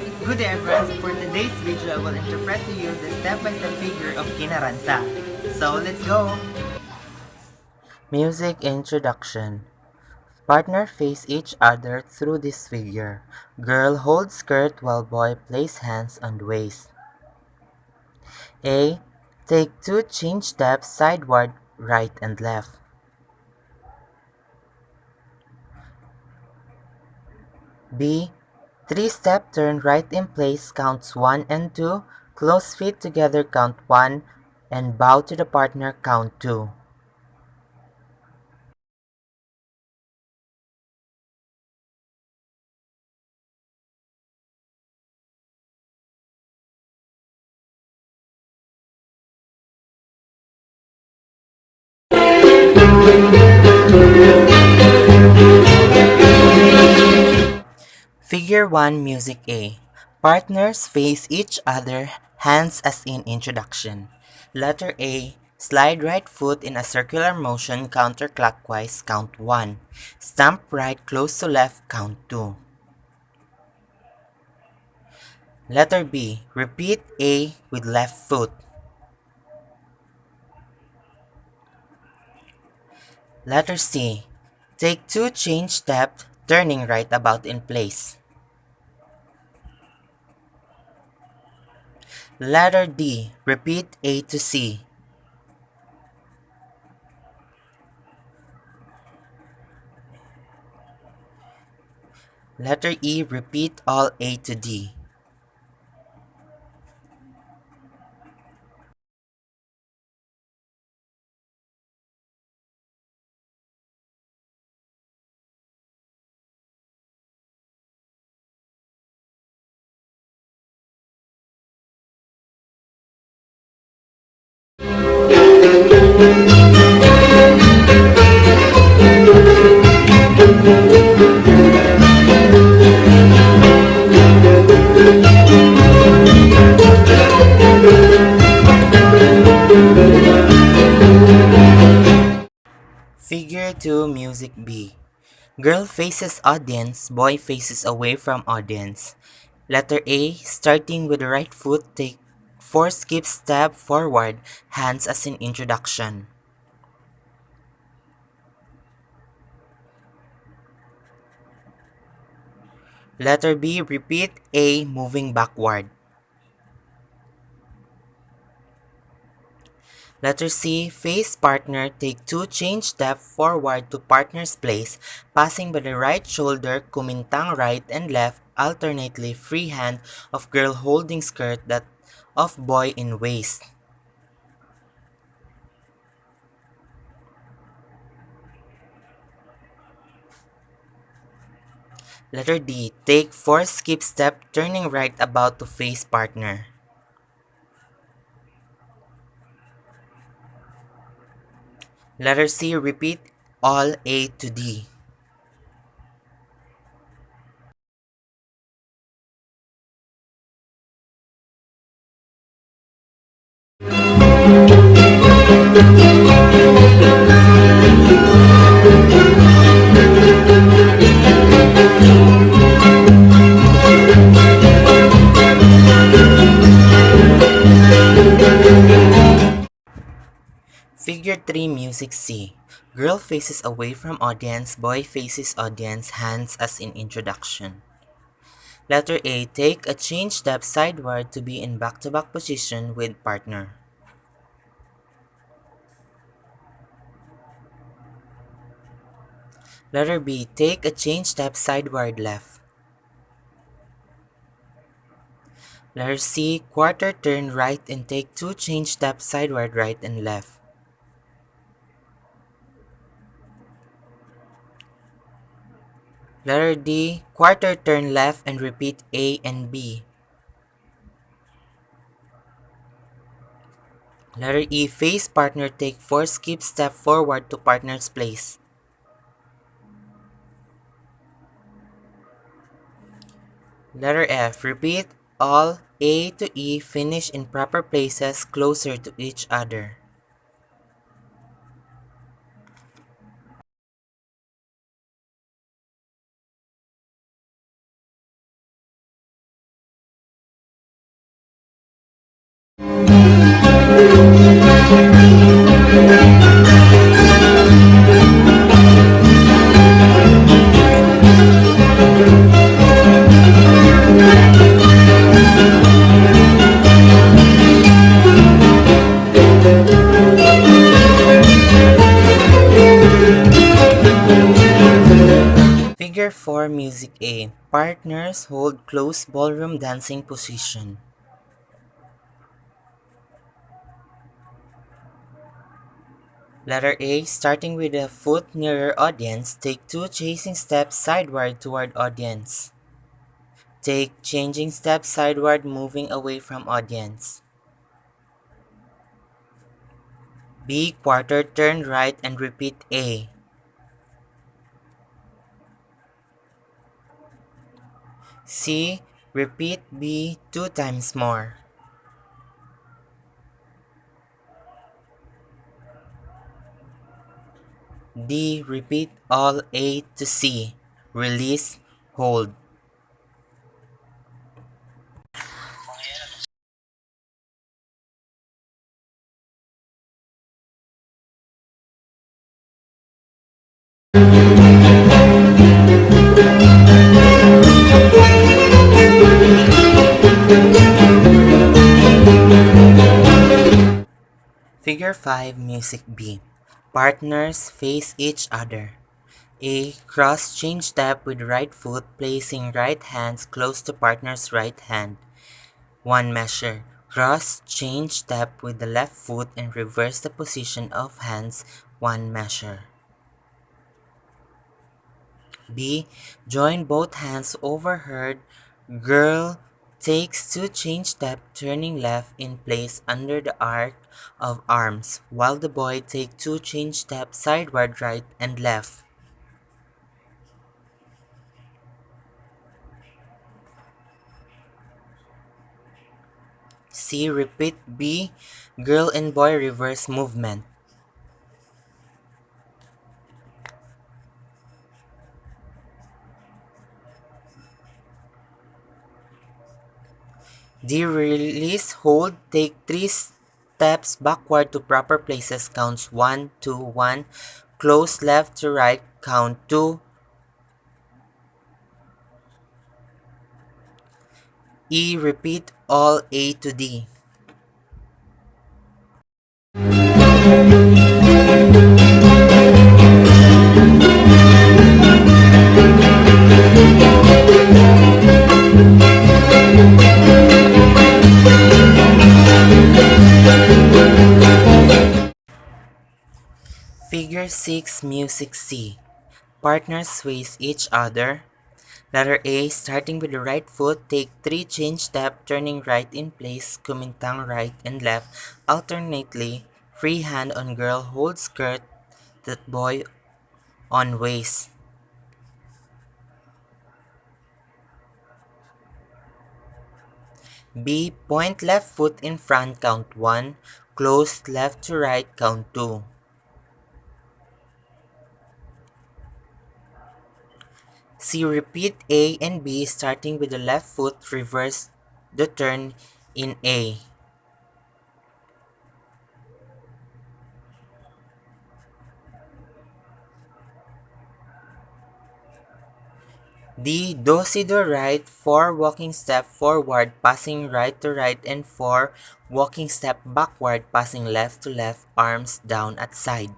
Good day everyone, so for today's video I will interpret to you the step-by-step figure of KINARANSA. So let's go! Music introduction. Partner face each other through this figure. Girl holds skirt while boy places hands on waist. A. Take 2 change steps sideward, right and left. B. 3-step turn right in place counts 1 and 2. Close feet together count 1 and bow to the partner count 2. Figure 1 Music A. Partners face each other, hands as in introduction. Letter A. Slide right foot in a circular motion counterclockwise, count 1. Stamp right close to left, count 2. Letter B. Repeat A with left foot. Letter C. Take 2 change steps, turning right about in place. Letter D. Repeat A to C. Letter E. Repeat all A to D. Figure 2 Music B. Girl faces audience, boy faces away from audience. Letter A. Starting with the right foot, take 4 skip step forward, hands as in introduction. Letter B. Repeat A moving backward. Letter C. Face partner, take 2 change step forward to partner's place, passing by the right shoulder, kumintang right and left, alternately free hand of girl holding skirt that of boy in waist. Letter D. Take 4 skip step, turning right about to face partner. Letter C. Repeat all A to D. Figure 3 Music C. Girl faces away from audience, boy faces audience, hands as in introduction. Letter A. Take a change step sideward to be in back-to-back position with partner. Letter B. Take a change step sideward left. Letter C. Quarter turn right and take 2 change steps sideward right and left. Letter D. Quarter turn left and repeat A and B. Letter E. Face partner, take 4 skip step forward to partner's place. Letter F. Repeat all A to E, finish in proper places closer to each other. Partners hold close ballroom dancing position. Letter A, starting with a foot nearer audience, take 2 chasing steps sideward toward audience. Take changing steps sideward moving away from audience. B, quarter turn right and repeat A. C, repeat B 2 times more. D, repeat all A to C. Release, hold. Figure 5, Music B. Partners face each other. A, cross change step with right foot, placing right hands close to partner's right hand. 1 measure. Cross change step with the left foot and reverse the position of hands. 1 measure. B, join both hands overhead. Girl takes 2 change step turning left in place under the arc of arms, while the boy takes 2 change step sideward right and left. C, repeat B, girl and boy reverse movement. D, release, hold, take 3 steps backward to proper places, counts 1, 2, 1, close left to right, count 2. E, repeat all A to D. Figure 6, Music C. Partners face each other. Letter A, starting with the right foot, take 3 change step, turning right in place, kumintang right and left, alternately. Free hand on girl, hold skirt, that boy on waist. B, point left foot in front, count 1, close left to right, count 2. C, repeat A and B, starting with the left foot, reverse the turn in A. D, do si do right, 4 walking step forward, passing right to right, and 4 walking step backward, passing left to left, arms down at side.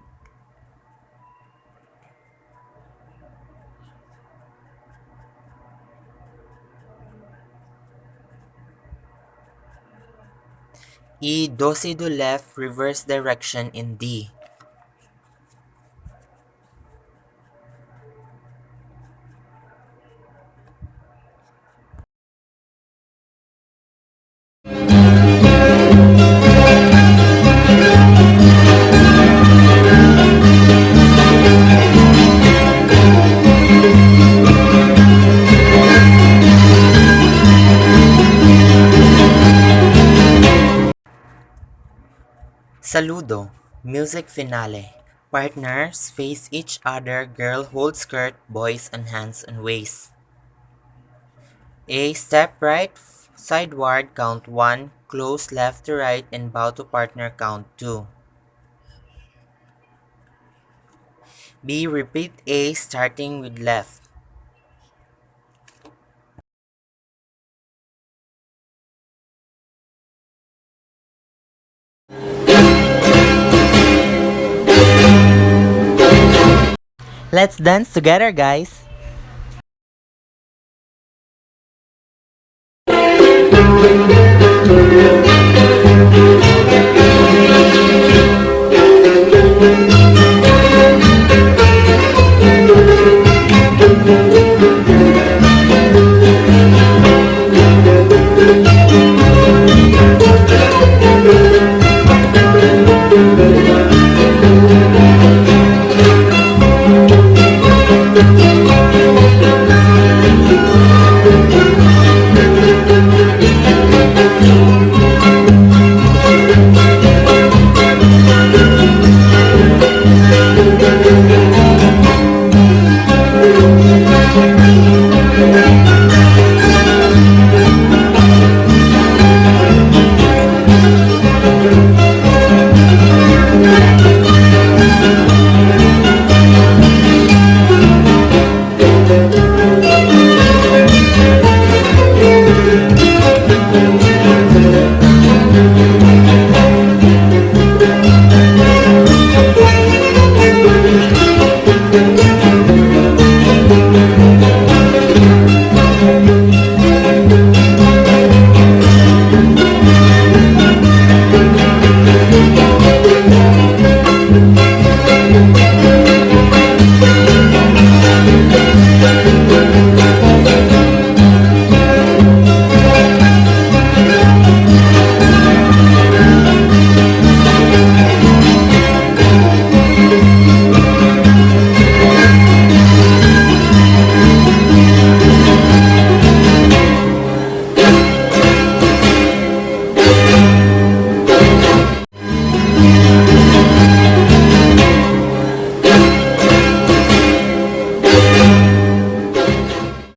E, do si do left, reverse direction in D. Saludo, music finale. Partners face each other, girl holds skirt, boys on hands and waist. A, step right, sideward, count 1, close left to right, and bow to partner, count 2. B, repeat A, starting with left. Let's dance together, guys!